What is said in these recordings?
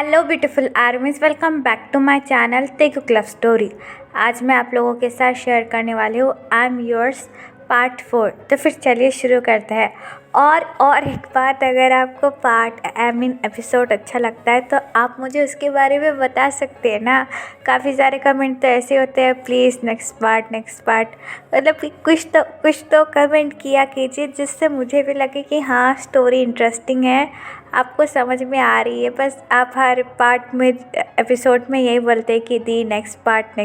Hello beautiful armies, welcome back to my channel Taekook love story. आज मैं आप लोगों के साथ शेयर करने वाली हूँ आई एम योर्स पार्ट 4। तो फिर चलिए शुरू करते हैं। और एक बात, अगर आपको एपिसोड अच्छा लगता है तो आप मुझे उसके बारे में बता सकते हैं ना। काफ़ी सारे कमेंट तो ऐसे होते हैं, प्लीज़ नेक्स्ट पार्ट। मतलब कि कुछ तो कमेंट किया कीजिए जिससे मुझे भी लगे कि हाँ स्टोरी इंटरेस्टिंग है, आपको समझ में आ रही है। बस आप हर पार्ट में एपिसोड में यही बोलते हैं कि दी नेक्स्ट पार्ट।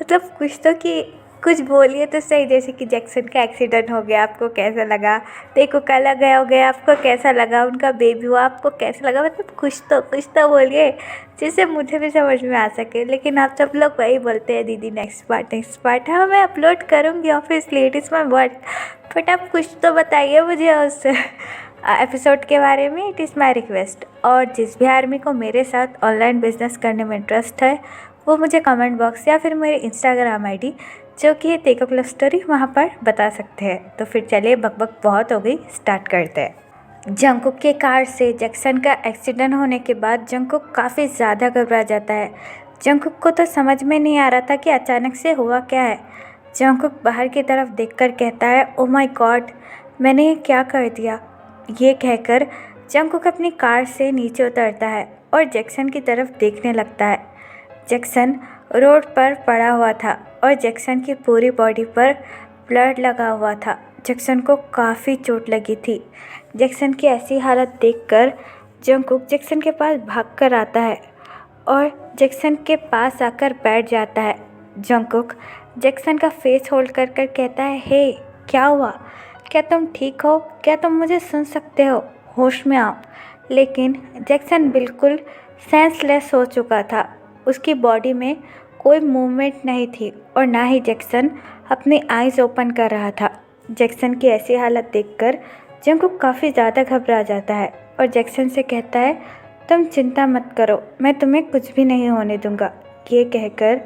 मतलब कुछ तो कि कुछ बोलिए तो सही। जैसे कि जैक्सन का एक्सीडेंट हो गया, आपको कैसा लगा? देखो कल हो गया, आपको कैसा लगा? उनका बेबी हुआ, आपको कैसा लगा? मतलब कुछ तो बोलिए जिससे मुझे भी समझ में आ सके। लेकिन आप सब लोग वही बोलते हैं, दीदी नेक्स्ट पार्ट। हाँ, मैं अपलोड करूँगी obviously, it is my word, but आप कुछ तो बताइए मुझे उस एपिसोड के बारे में। It is my request. और जिस भी आर्मी को मेरे साथ ऑनलाइन बिजनेस करने में इंटरेस्ट है वो मुझे कमेंट बॉक्स या फिर मेरे इंस्टाग्राम आईडी जो कि है तेकुक लव स्टोरी, वहाँ पर बता सकते हैं। तो फिर चलिए, बकबक बहुत हो गई, स्टार्ट करते हैं। जंगकुक के कार से जैक्सन का एक्सीडेंट होने के बाद जंगकुक काफ़ी ज़्यादा घबरा जाता है। जंगकुक को तो समझ में नहीं आ रहा था कि अचानक से हुआ क्या है। जंगकुक बाहर की तरफ देखकर कहता है, ओ माय गॉड, मैंने ये क्या कर दिया? ये कहकर जंगकुक अपनी कार से नीचे उतरता है और जैक्सन की तरफ देखने लगता है। जैक्सन रोड पर पड़ा हुआ था और जैक्सन की पूरी बॉडी पर ब्लड लगा हुआ था। जैक्सन को काफ़ी चोट लगी थी। जैक्सन की ऐसी हालत देखकर जंगकुक जैक्सन के पास भागकर आता है और जैक्सन के पास आकर बैठ जाता है। जंगकुक जैक्सन का फेस होल्ड कर कर कहता है, हे क्या हुआ? क्या तुम ठीक हो? क्या तुम मुझे सुन सकते हो? होश में आओ। लेकिन जैक्सन बिल्कुल सेंसलेस हो चुका था। उसकी बॉडी में कोई मूवमेंट नहीं थी और ना ही जैक्सन अपनी आइज़ ओपन कर रहा था। जैक्सन की ऐसी हालत देखकर जंगकुक काफ़ी ज़्यादा घबरा जाता है और जैक्सन से कहता है, तुम चिंता मत करो, मैं तुम्हें कुछ भी नहीं होने दूंगा। ये कहकर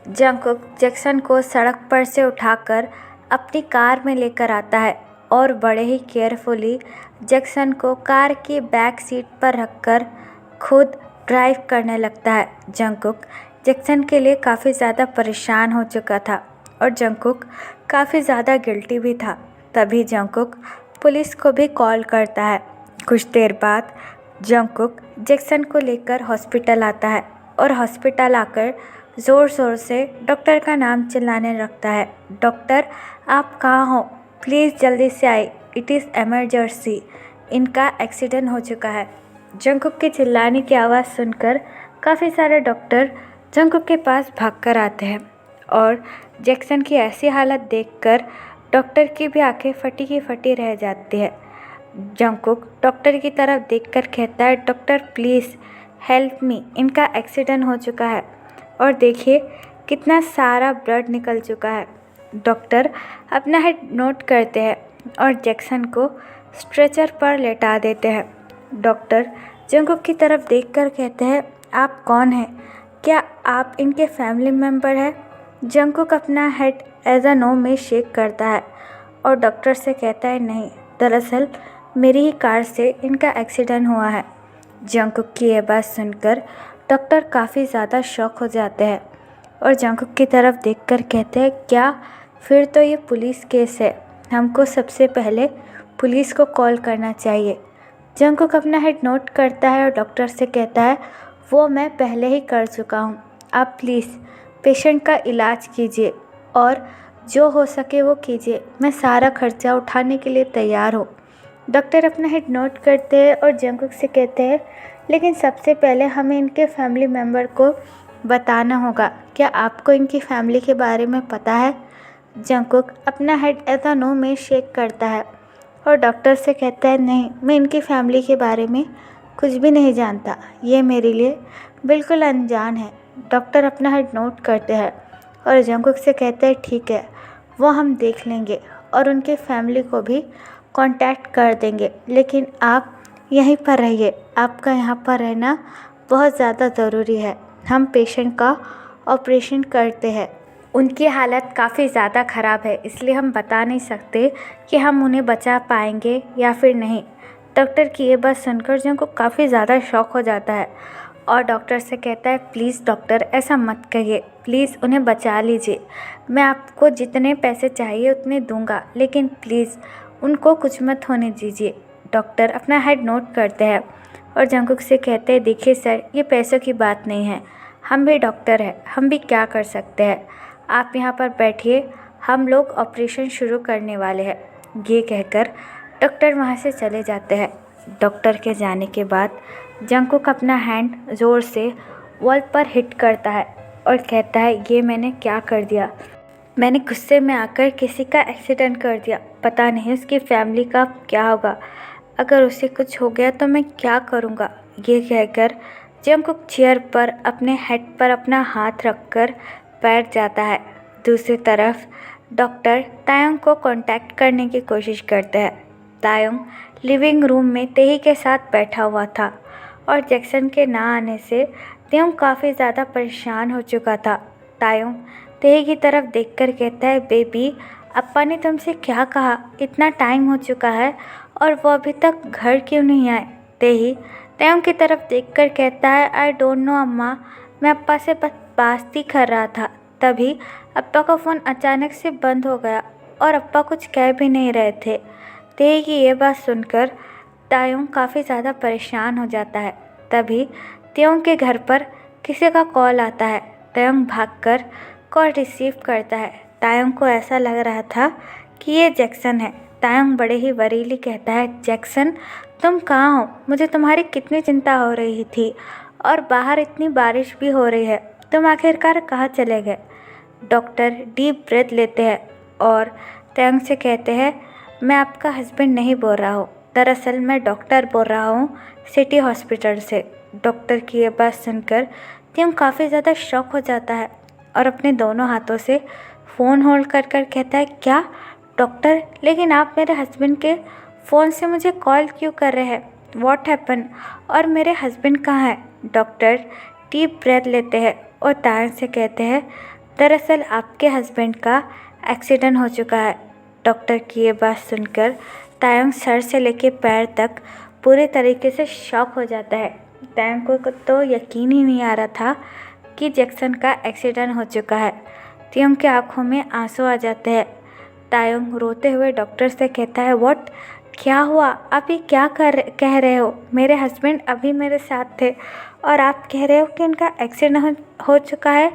जंगकुक जैक्सन को सड़क पर से उठाकर अपनी कार में लेकर आता है और बड़े ही केयरफुली जैक्सन को कार की बैक सीट पर रखकर खुद ड्राइव करने लगता है। जंगकुक जैक्सन के लिए काफ़ी ज़्यादा परेशान हो चुका था और जंगकुक काफ़ी ज़्यादा गिल्टी भी था। तभी जंगकुक पुलिस को भी कॉल करता है। कुछ देर बाद जंगकुक जैक्सन को लेकर हॉस्पिटल आता है और हॉस्पिटल आकर ज़ोर से डॉक्टर का नाम चिल्लाने लगता है, डॉक्टर आप कहाँ हो? प्लीज़ जल्दी से आए, इट इज़ इमरजेंसी, इनका एक्सीडेंट हो चुका है। जंगकुक के चिल्लाने की आवाज़ सुनकर काफ़ी सारे डॉक्टर जंगकुक के पास भागकर आते हैं और जैक्सन की ऐसी हालत देखकर डॉक्टर की भी आंखें फटी की फटी रह जाती है। जंगकुक डॉक्टर की तरफ देखकर कहता है, डॉक्टर प्लीज़ हेल्प मी, इनका एक्सीडेंट हो चुका है और देखिए कितना सारा ब्लड निकल चुका है। डॉक्टर अपना हेड नोट करते हैं और जैक्सन को स्ट्रेचर पर लेटा देते हैं। डॉक्टर जंगकुक की तरफ देखकर कहते हैं, आप कौन हैं? क्या आप इनके फैमिली मेम्बर हैं? जंगकुक अपना हेड एज अ नो में शेक करता है और डॉक्टर से कहता है, नहीं, दरअसल मेरी ही कार से इनका एक्सीडेंट हुआ है। जंगकुक की यह बात सुनकर डॉक्टर काफ़ी ज़्यादा शॉक हो जाते हैं और जंगकुक की तरफ देखकर कहते हैं, क्या? फिर तो ये पुलिस केस है, हमको सबसे पहले पुलिस को कॉल करना चाहिए। जंगकुक अपना हेड नोट करता है और डॉक्टर से कहता है, वो मैं पहले ही कर चुका हूँ, आप प्लीज़ पेशेंट का इलाज कीजिए और जो हो सके वो कीजिए, मैं सारा खर्चा उठाने के लिए तैयार हूँ। डॉक्टर अपना हेड नोट करते हैं और जंगकुक से कहते हैं, लेकिन सबसे पहले हमें इनके फैमिली मेम्बर को बताना होगा, क्या आपको इनकी फैमिली के बारे में पता है? जंगकुक अपना हेड ऐसा नो में शेक करता है और डॉक्टर से कहता है, नहीं, मैं इनकी फैमिली के बारे में कुछ भी नहीं जानता, ये मेरे लिए बिल्कुल अनजान है। डॉक्टर अपना हेड नोट करते हैं और जंगकुक से कहते हैं, ठीक है, वो हम देख लेंगे और उनके फैमिली को भी कांटेक्ट कर देंगे, लेकिन आप यहीं पर रहिए, आपका यहाँ पर रहना बहुत ज़्यादा ज़रूरी है। हम पेशेंट का ऑपरेशन करते हैं। उनकी हालत काफ़ी ज़्यादा ख़राब है, इसलिए हम बता नहीं सकते कि हम उन्हें बचा पाएंगे या फिर नहीं। डॉक्टर की ये बात सुनकर जंकुक काफ़ी ज़्यादा शॉक हो जाता है और डॉक्टर से कहता है, प्लीज़ डॉक्टर ऐसा मत कहिए, प्लीज़ उन्हें बचा लीजिए। मैं आपको जितने पैसे चाहिए उतने दूंगा, लेकिन प्लीज़ उनको कुछ मत होने दीजिए। डॉक्टर अपना हेड नोट करते हैं और जंकुक से कहते हैं, देखिए सर, ये पैसों की बात नहीं है, हम भी डॉक्टर हैं, हम भी क्या कर सकते हैं। आप यहाँ पर बैठिए, हम लोग ऑपरेशन शुरू करने वाले हैं। ये कहकर डॉक्टर वहाँ से चले जाते हैं। डॉक्टर के जाने के बाद जंकुक अपना हैंड ज़ोर से वॉल पर हिट करता है और कहता है, ये मैंने क्या कर दिया। मैंने गुस्से में आकर किसी का एक्सीडेंट कर दिया। पता नहीं उसकी फैमिली का क्या होगा। अगर उसे कुछ हो गया तो मैं क्या करूँगा। ये कहकर जंकुक चेयर पर अपने हेड पर अपना हाथ रखकर बैठ जाता है। दूसरी तरफ डॉक्टर तायोंग को कांटेक्ट करने की कोशिश करते हैं। तायोंग लिविंग रूम में तेही के साथ बैठा हुआ था और जैक्सन के ना आने से तायोंग काफ़ी ज़्यादा परेशान हो चुका था। तायोंग तेही की तरफ देखकर कहता है, बेबी, अप्पा ने तुमसे क्या कहा? इतना टाइम हो चुका है और वो अभी तक घर क्यों नहीं आए? तेही तायोंग की तरफ देखकर कहता है, आई डोंट नो अम्मा, मैं अप्पा से बात ही कर रहा था। तभी अप्पा का फ़ोन अचानक से बंद हो गया और अप्पा कुछ कह भी नहीं रहे थे। तेही की ये बात सुनकर तायोंग काफ़ी ज़्यादा परेशान हो जाता है। तभी तायोंग के घर पर किसी का कॉल आता है। तायोंग भागकर कॉल रिसीव करता है। तायोंग को ऐसा लग रहा था कि ये जैक्सन है। तायोंग बड़े ही वरीली कहता है, जैक्सन, तुम कहाँ हो? मुझे तुम्हारी कितनी चिंता हो रही थी और बाहर इतनी बारिश भी हो रही है, तुम आखिरकार कहाँ चले गए? डॉक्टर डीप ब्रेथ लेते हैं और तायोंग से कहते हैं, मैं आपका हस्बैंड नहीं बोल रहा हूँ, दरअसल मैं डॉक्टर बोल रहा हूँ सिटी हॉस्पिटल से। डॉक्टर की ये बात सुनकर तायोंग काफ़ी ज़्यादा शॉक हो जाता है और अपने दोनों हाथों से फ़ोन होल्ड कर कर कहता है, क्या डॉक्टर, लेकिन आप मेरे हस्बैंड के फ़ोन से मुझे कॉल क्यों कर रहे हैं? What happen? और मेरे हस्बैंड कहाँ है? डॉक्टर डीप ब्रेथ लेते हैं और तायोंग से कहते हैं, दरअसल आपके हस्बैंड का एक्सीडेंट हो चुका है। डॉक्टर की ये बात सुनकर तायोंग सर से लेकर पैर तक पूरे तरीके से शॉक हो जाता है। तायोंग को तो यकीन ही नहीं आ रहा था कि जैक्सन का एक्सीडेंट हो चुका है। तायोंग की आंखों में आंसू आ जाते हैं। तायोंग रोते हुए डॉक्टर से कहता है, व्हाट, क्या हुआ? आप ये क्या कह रहे हो? मेरे हस्बैंड अभी मेरे साथ थे और आप कह रहे हो कि उनका एक्सीडेंट हो चुका है?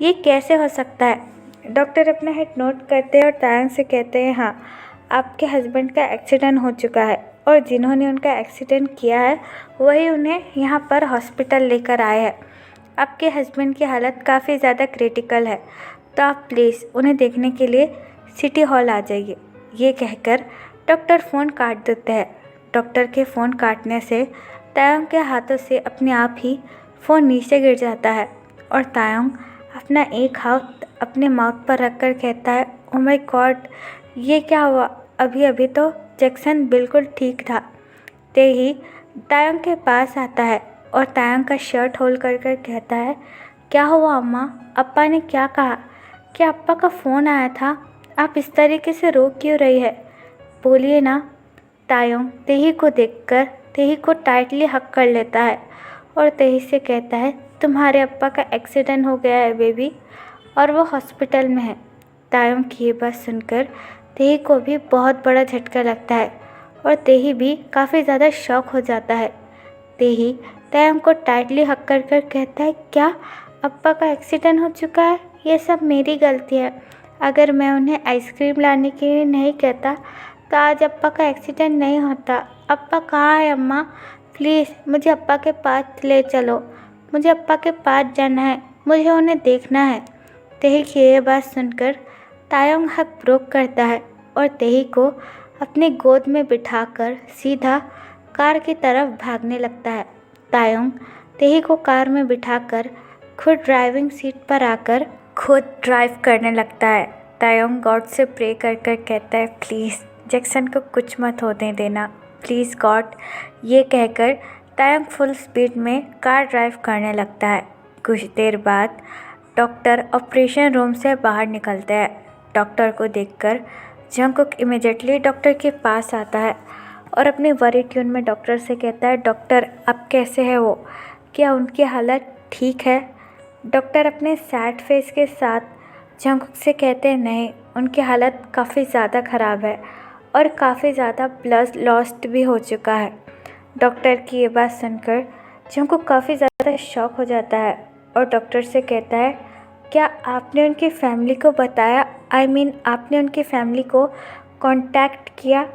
ये कैसे हो सकता है? डॉक्टर अपना हेड नोट करते हैं और तायोंग से कहते हैं, हाँ, आपके हस्बैंड का एक्सीडेंट हो चुका है और जिन्होंने उनका एक्सीडेंट किया है वही उन्हें यहाँ पर हॉस्पिटल लेकर आए हैं। आपके हस्बैंड की हालत काफ़ी ज़्यादा क्रिटिकल है, तो आप प्लीज़ उन्हें देखने के लिए सिटी हॉल आ जाइए। ये कहकर डॉक्टर फ़ोन काट देते हैं। डॉक्टर के फ़ोन काटने से तायोंग के हाथों से अपने आप ही फ़ोन नीचे गिर जाता है और तायोंग अपना एक हाथ अपने माउथ पर रखकर कहता है, ओ माय गॉड, ये क्या हुआ? अभी अभी तो जैक्सन बिल्कुल ठीक था। तेही तायोंग के पास आता है और तायोंग का शर्ट होल्ड कर कर कहता है, क्या हुआ अम्मा? अप्पा ने क्या कहा? क्या अप्पा का फ़ोन आया था? आप इस तरीके से रो क्यों रही है? बोलिए ना। तायोंग तेही को देखकर तेही को टाइटली हक कर लेता है और तेही से कहता है, तुम्हारे अप्पा का एक्सीडेंट हो गया है बेबी और वो हॉस्पिटल में है। तायोंग की ये बात सुनकर तेही को भी बहुत बड़ा झटका लगता है और तेही भी काफ़ी ज़्यादा शॉक हो जाता है। तेही तायोंग को टाइटली हक कर कर कहता है, क्या अप्पा का एक्सीडेंट हो चुका है? ये सब मेरी गलती है। अगर मैं उन्हें आइसक्रीम लाने के लिए नहीं कहता तो आज अप्पा का एक्सीडेंट नहीं होता। अप्पा कहाँ है अम्मा? प्लीज़ मुझे अप्पा के पास ले चलो, मुझे अप्पा के पास जाना है, मुझे उन्हें देखना है। तेही की ये बात सुनकर तायोंग हक ब्रोक करता है और तेही को अपनी गोद में बिठाकर सीधा कार की तरफ भागने लगता है। तायोंग तेही को कार में बिठाकर खुद ड्राइविंग सीट पर आकर खुद ड्राइव करने लगता है। तायोंग गॉड से प्रे कर कर कहता है, प्लीज़ जैक्सन को कुछ मत होने देना, प्लीज़ गॉड। ये कहकर तायोंग फुल स्पीड में कार ड्राइव करने लगता है। कुछ देर बाद डॉक्टर ऑपरेशन रूम से बाहर निकलते हैं। डॉक्टर को देखकर जंकुक इमिडिएटली डॉक्टर के पास आता है और अपने वरी ट्यून में डॉक्टर से कहता है, डॉक्टर अब कैसे है वो, क्या उनकी हालत ठीक है? डॉक्टर अपने सैड फेस के साथ जंगकुक से कहते हैं, नहीं, उनकी हालत काफ़ी ज़्यादा ख़राब है और काफ़ी ज़्यादा ब्लड लॉस्ट भी हो चुका है। डॉक्टर की ये बात सुनकर जंगकुक काफ़ी ज़्यादा शॉक हो जाता है और डॉक्टर से कहता है, क्या आपने उनकी फैमिली को बताया? आपने उनकी फैमिली को कांटेक्ट किया?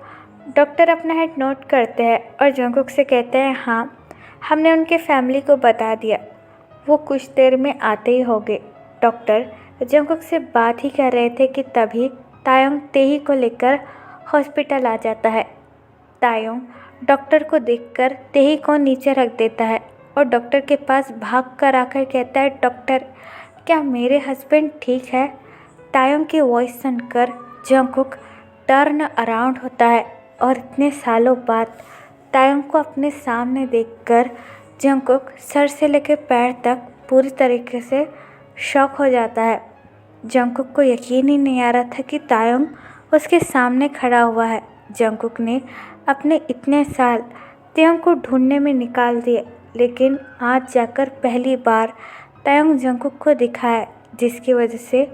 डॉक्टर अपना हेड नोट करते हैं और जंगकुक से कहते हैं, हाँ, हमने उनके फैमिली को बता दिया, वो कुछ देर में आते ही होंगे। डॉक्टर जंगकुक से बात ही कर रहे थे कि तभी तायोंग तेही को लेकर हॉस्पिटल आ जाता है। तायोंग डॉक्टर को देखकर तेही को नीचे रख देता है और डॉक्टर के पास भाग कर आकर कहता है, डॉक्टर, क्या मेरे हस्बैंड ठीक है? तायोंग की वॉइस सुनकर जंगकुक टर्न अराउंड होता है और इतने सालों बाद तायोंग को अपने सामने देखकर जंगकुक सर से लेकर पैर तक पूरी तरीके से शॉक हो जाता है। जंगकुक को यकीन ही नहीं आ रहा था कि तायोंग उसके सामने खड़ा हुआ है। जंगकुक ने अपने इतने साल तायोंग को ढूंढने में निकाल दिए, लेकिन आज जाकर पहली बार तायोंग जंगकुक को दिखा है, जिसकी वजह से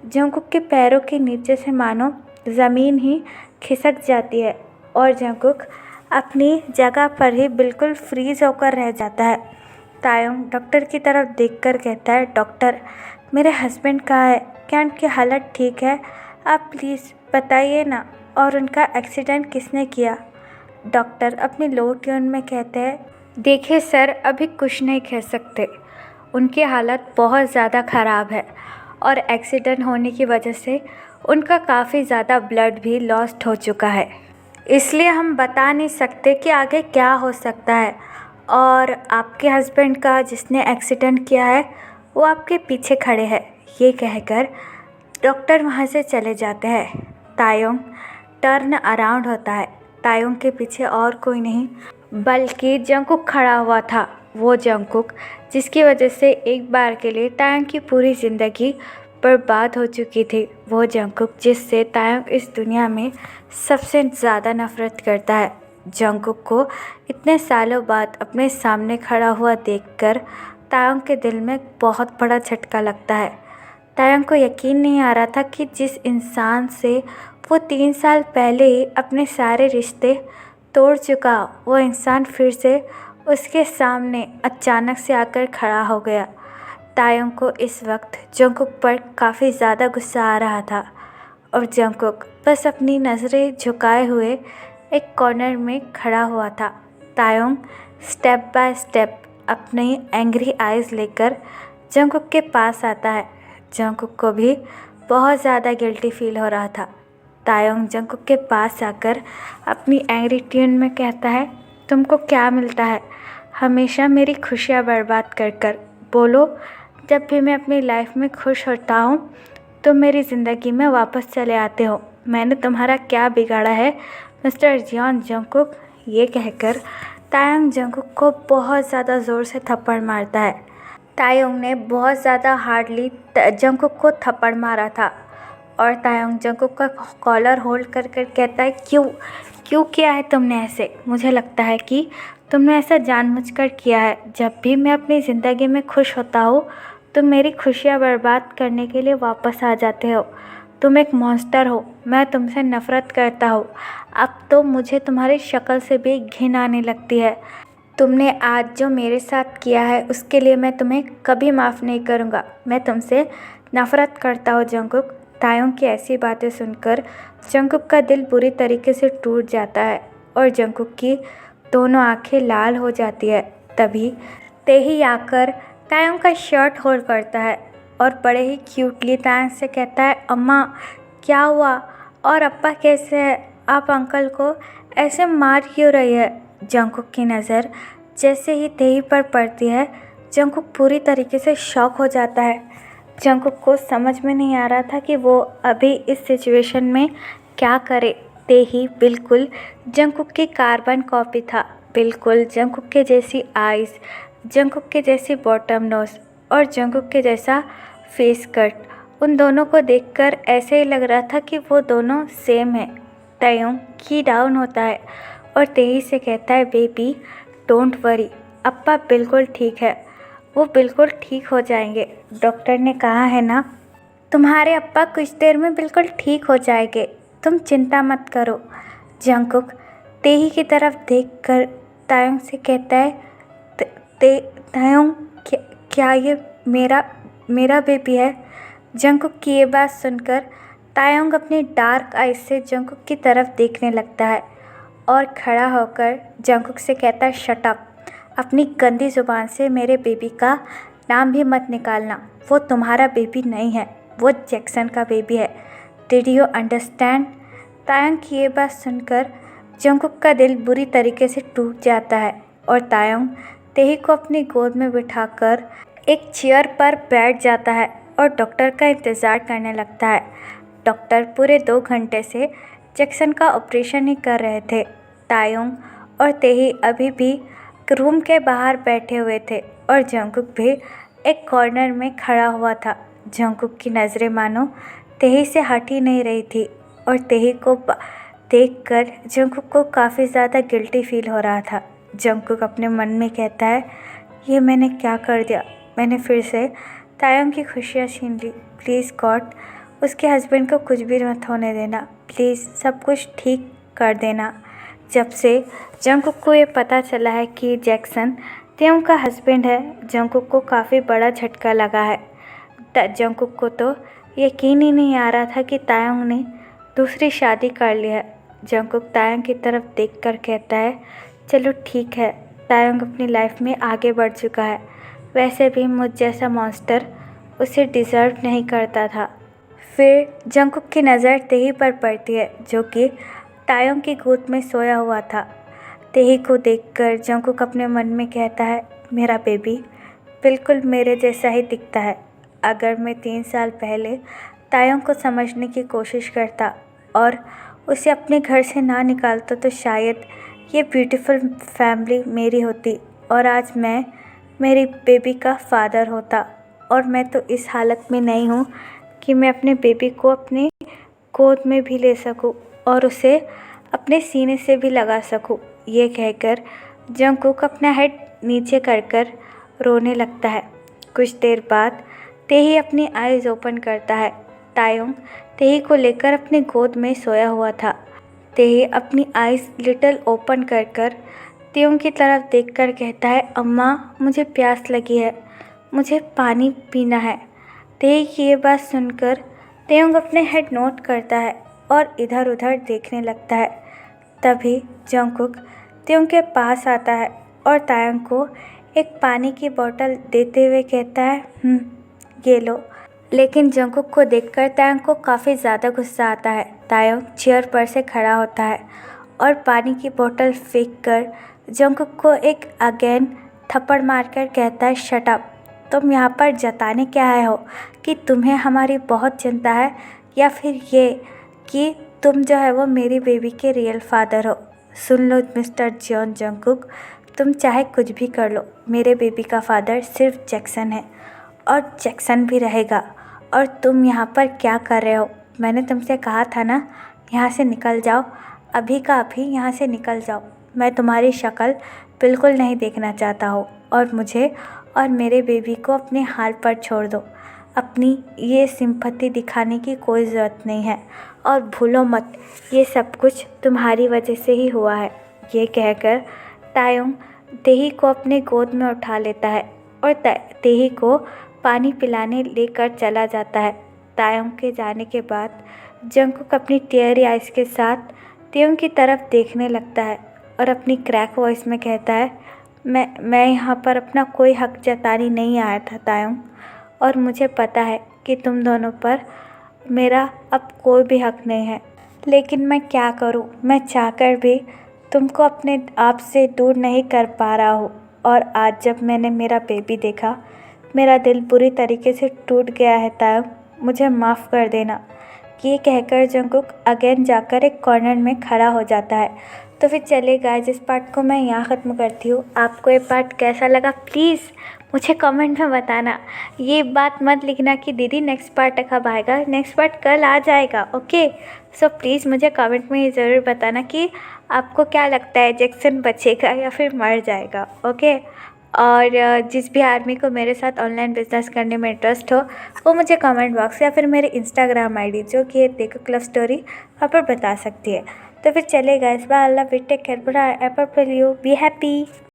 जंगकुक के पैरों के नीचे से मानो ज़मीन ही खिसक जाती है और जंगकुक अपनी जगह पर ही बिल्कुल फ्रीज होकर रह जाता है। तायोंग डॉक्टर की तरफ देखकर कहता है, डॉक्टर, मेरे हस्बैंड कहाँ है? क्या उनकी हालत ठीक है? आप प्लीज़ बताइए ना, और उनका एक्सीडेंट किसने किया? डॉक्टर अपने लो ट्यून में कहते हैं, देखिए सर, अभी कुछ नहीं कह सकते, उनकी हालत बहुत ज़्यादा ख़राब है और एक्सीडेंट होने की वजह से उनका काफ़ी ज़्यादा ब्लड भी लॉस्ट हो चुका है, इसलिए हम बता नहीं सकते कि आगे क्या हो सकता है। और आपके हस्बैंड का जिसने एक्सीडेंट किया है वो आपके पीछे खड़े हैं। ये कहकर डॉक्टर वहाँ से चले जाते हैं। तायोंग टर्न अराउंड होता है। तायोंग के पीछे और कोई नहीं बल्कि जंगकुक खड़ा हुआ था। वो जंगकुक जिसकी वजह से एक बार के लिए तायोंग की पूरी ज़िंदगी बर्बाद हो चुकी थी। वो जंगकुक जिससे तायोंग इस दुनिया में सबसे ज़्यादा नफ़रत करता है। जंगकुक को इतने सालों बाद अपने सामने खड़ा हुआ देखकर तायोंग के दिल में बहुत बड़ा झटका लगता है। तायोंग को यकीन नहीं आ रहा था कि जिस इंसान से वो 3 साल पहले ही अपने सारे रिश्ते तोड़ चुका, वो इंसान फिर से उसके सामने अचानक से आकर खड़ा हो गया। तायोंग को इस वक्त जंगकुक पर काफ़ी ज़्यादा गुस्सा आ रहा था और जंगकुक बस अपनी नज़रें झुकाए हुए एक कॉर्नर में खड़ा हुआ था। तायोंग स्टेप बाय स्टेप अपनी एंग्री आइज़ लेकर जंगकुक के पास आता है। जंगकुक को भी बहुत ज़्यादा गिल्टी फील हो रहा था। तायोंग जंगकुक के पास आकर अपनी एंग्री ट्यून में कहता है, तुमको क्या मिलता है हमेशा मेरी खुशियाँ बर्बाद कर कर? बोलो, जब भी मैं अपनी लाइफ में खुश होता हूँ तो मेरी ज़िंदगी में वापस चले आते हो। मैंने तुम्हारा क्या बिगाड़ा है मिस्टर जियोन जंगकुक? ये कहकर तायोंग जंगकुक को बहुत ज़्यादा ज़ोर से थप्पड़ मारता है। तायोंग ने बहुत ज़्यादा हार्डली जंगकुक को थप्पड़ मारा था और तायोंग जंगकुक का कॉलर होल्ड कर कर कहता है, क्यों किया है तुमने ऐसे? मुझे लगता है कि तुमने ऐसा जानबूझकर किया है। जब भी मैं अपनी ज़िंदगी में खुश होता हूँ तुम मेरी खुशियाँ बर्बाद करने के लिए वापस आ जाते हो। तुम एक मॉन्स्टर हो, मैं तुमसे नफ़रत करता हूँ। अब तो मुझे तुम्हारी शक्ल से भी घिन आने लगती है। तुमने आज जो मेरे साथ किया है उसके लिए मैं तुम्हें कभी माफ़ नहीं करूँगा। मैं तुमसे नफ़रत करता हूँ जंगकुक। तायोंग की ऐसी बातें सुनकर जंगकुक का दिल बुरी तरीके से टूट जाता है और जंगकुक की दोनों आंखें लाल हो जाती है। तभी तेही आकर तायोंग का शर्ट होल्ड करता है और बड़े ही क्यूटली तायोंग से कहता है, अम्मा क्या हुआ और अप्पा कैसे है? आप अंकल को ऐसे मार क्यों रही है? जंगकुक की नज़र जैसे ही तेही पर पड़ती है जंगकुक पूरी तरीके से शॉक हो जाता है। जंगकुक को समझ में नहीं आ रहा था कि वो अभी इस सिचुएशन में क्या करे। तेही बिल्कुल जंगकुक की कार्बन कॉपी था, बिल्कुल जंगकुक के जैसी आइज़, जंगकुक के जैसी बॉटम नोज और जंगकुक के जैसा फेस कट। उन दोनों को देखकर ऐसे ही लग रहा था कि वो दोनों सेम है। तायोंग की डाउन होता है और तेही से कहता है बेबी डोंट वरी, अप्पा बिल्कुल ठीक है, वो बिल्कुल ठीक हो जाएंगे। डॉक्टर ने कहा है ना तुम्हारे अप्पा कुछ देर में बिल्कुल ठीक हो जाएंगे, तुम चिंता मत करो। जंगकुक तेही की तरफ देखकर तायोंग से कहता है तायोंग क्या ये मेरा मेरा बेबी है? जंगकुक की ये बात सुनकर तायोंग अपनी डार्क आइज से जंगकुक की तरफ देखने लगता है और खड़ा होकर जंगकुक से कहता है शट अप, अपनी गंदी ज़ुबान से मेरे बेबी का नाम भी मत निकालना, वो तुम्हारा बेबी नहीं है, वो जैक्सन का बेबी है। Did you understand? तायोंग की ये बात सुनकर जंगकुक का दिल बुरी तरीके से टूट जाता है और तायोंग तेही को अपनी गोद में बिठाकर एक चेयर पर बैठ जाता है और डॉक्टर का इंतज़ार करने लगता है। डॉक्टर पूरे 2 घंटे से जैक्सन का ऑपरेशन ही कर रहे थे। तायोंग और तेही अभी भी रूम के बाहर बैठे हुए थे और जंगकुक भी एक कॉर्नर में खड़ा हुआ था। जंगकुक की नज़रें मानो तेही से हट ही नहीं रही थी और तेही को देखकर जंगकुक को काफ़ी ज़्यादा गिल्टी फील हो रहा था। जंगकुक अपने मन में कहता है ये मैंने क्या कर दिया, मैंने फिर से तायोंग की खुशियाँ छीन ली। प्लीज़ गॉड उसके हस्बैंड को कुछ भी मत होने देना, प्लीज़ सब कुछ ठीक कर देना। जब से जंगकुक को ये पता चला है कि जैक्सन तायोंग का हस्बैंड है, जंगकुक को काफ़ी बड़ा झटका लगा है। जंगकुक को तो यकीन ही नहीं आ रहा था कि तायोंग ने दूसरी शादी कर ली है। जंगकुक तायोंग की तरफ देखकर कहता है चलो ठीक है, तायोंग अपनी लाइफ में आगे बढ़ चुका है, वैसे भी मुझ जैसा मॉन्स्टर उसे डिज़र्व नहीं करता था। फिर जंगकुक की नज़र तेही पर पड़ती है जो कि तायोंग की गोद में सोया हुआ था। तेही को देखकर जंगकुक अपने मन में कहता है मेरा बेबी बिल्कुल मेरे जैसा ही दिखता है। अगर मैं 3 साल पहले तायोंग को समझने की कोशिश करता और उसे अपने घर से ना निकालता तो शायद ये ब्यूटीफुल फैमिली मेरी होती और आज मैं मेरी बेबी का फादर होता। और मैं तो इस हालत में नहीं हूँ कि मैं अपने बेबी को अपने गोद में भी ले सकूँ और उसे अपने सीने से भी लगा सकूँ। ये कहकर जंगकुक अपना हेड नीचे कर रोने लगता है। कुछ देर बाद तेही अपनी आइज़ ओपन करता है। तायोंग तेही को लेकर अपनी गोद में सोया हुआ था। तेही अपनी आइज़ लिटिल ओपन कर तायोंग की तरफ देखकर कहता है अम्मा मुझे प्यास लगी है, मुझे पानी पीना है। तेही की ये बात सुनकर तायोंग अपने हेड नोट करता है और इधर उधर देखने लगता है। तभी जंगकुक तायोंग के पास आता है और तायोंग को एक पानी की बोतल देते हुए कहता है ये लो। लेकिन जंगकुक को देखकर तायोंग को काफ़ी ज़्यादा गुस्सा आता है। तायोंग चेयर पर से खड़ा होता है और पानी की बोतल फेंक कर जंगकुक को एक अगेन थप्पड़ मारकर कहता है शट अप, तुम यहाँ पर जताने क्या आए हो कि तुम्हें हमारी बहुत चिंता है या फिर ये कि तुम जो है वो मेरी बेबी के रियल फादर हो। सुन लो मिस्टर जॉन जंगकुक, तुम चाहे कुछ भी कर लो, मेरे बेबी का फादर सिर्फ जैक्सन है और जैक्सन भी रहेगा। और तुम यहाँ पर क्या कर रहे हो? मैंने तुमसे कहा था ना यहाँ से निकल जाओ, अभी का अभी यहाँ से निकल जाओ। मैं तुम्हारी शक्ल बिल्कुल नहीं देखना चाहता हूँ और मुझे और मेरे बेबी को अपने हाल पर छोड़ दो। अपनी ये सिंपैथी दिखाने की कोई ज़रूरत नहीं है और भूलो मत ये सब कुछ तुम्हारी वजह से ही हुआ है। ये कहकर तायोंग तेही को अपने गोद में उठा लेता है और तेही को पानी पिलाने लेकर चला जाता है। तायोंग के जाने के बाद जंगकुक अपनी टीयरी आइज़ के साथ तायोंग की तरफ देखने लगता है और अपनी क्रैक वॉइस में कहता है मैं यहाँ पर अपना कोई हक जताने नहीं आया था तायोंग, और मुझे पता है कि तुम दोनों पर मेरा अब कोई भी हक नहीं है, लेकिन मैं क्या करूँ, मैं चाहकर भी तुमको अपने आप से दूर नहीं कर पा रहा हूँ। और आज जब मैंने मेरा बेबी देखा मेरा दिल बुरी तरीके से टूट गया है तायोंग, मुझे माफ़ कर देना। ये कहकर जंगकुक अगेन जाकर एक कॉर्नर में खड़ा हो जाता है। तो फिर चलिए गाइस, इस पार्ट को मैं यहाँ ख़त्म करती हूँ। आपको ये पार्ट कैसा लगा प्लीज़ मुझे कमेंट में बताना। ये बात मत लिखना कि दीदी नेक्स्ट पार्ट कब आएगा, नेक्स्ट पार्ट कल आ जाएगा। ओके, सो प्लीज़ मुझे कमेंट में ये ज़रूर बताना कि आपको क्या लगता है, जैक्सन बचेगा या फिर मर जाएगा। ओके, और जिस भी आदमी को मेरे साथ ऑनलाइन बिजनेस करने में इंटरेस्ट हो वो मुझे कमेंट बॉक्स या फिर मेरे इंस्टाग्राम आईडी जो कि है देखो क्लब स्टोरी, वहाँ पर बता सकती है। तो फिर चलेगा इस बार। अल्लाह, टेक केयर, बड़ा एपर फॉर यू, बी हैप्पी।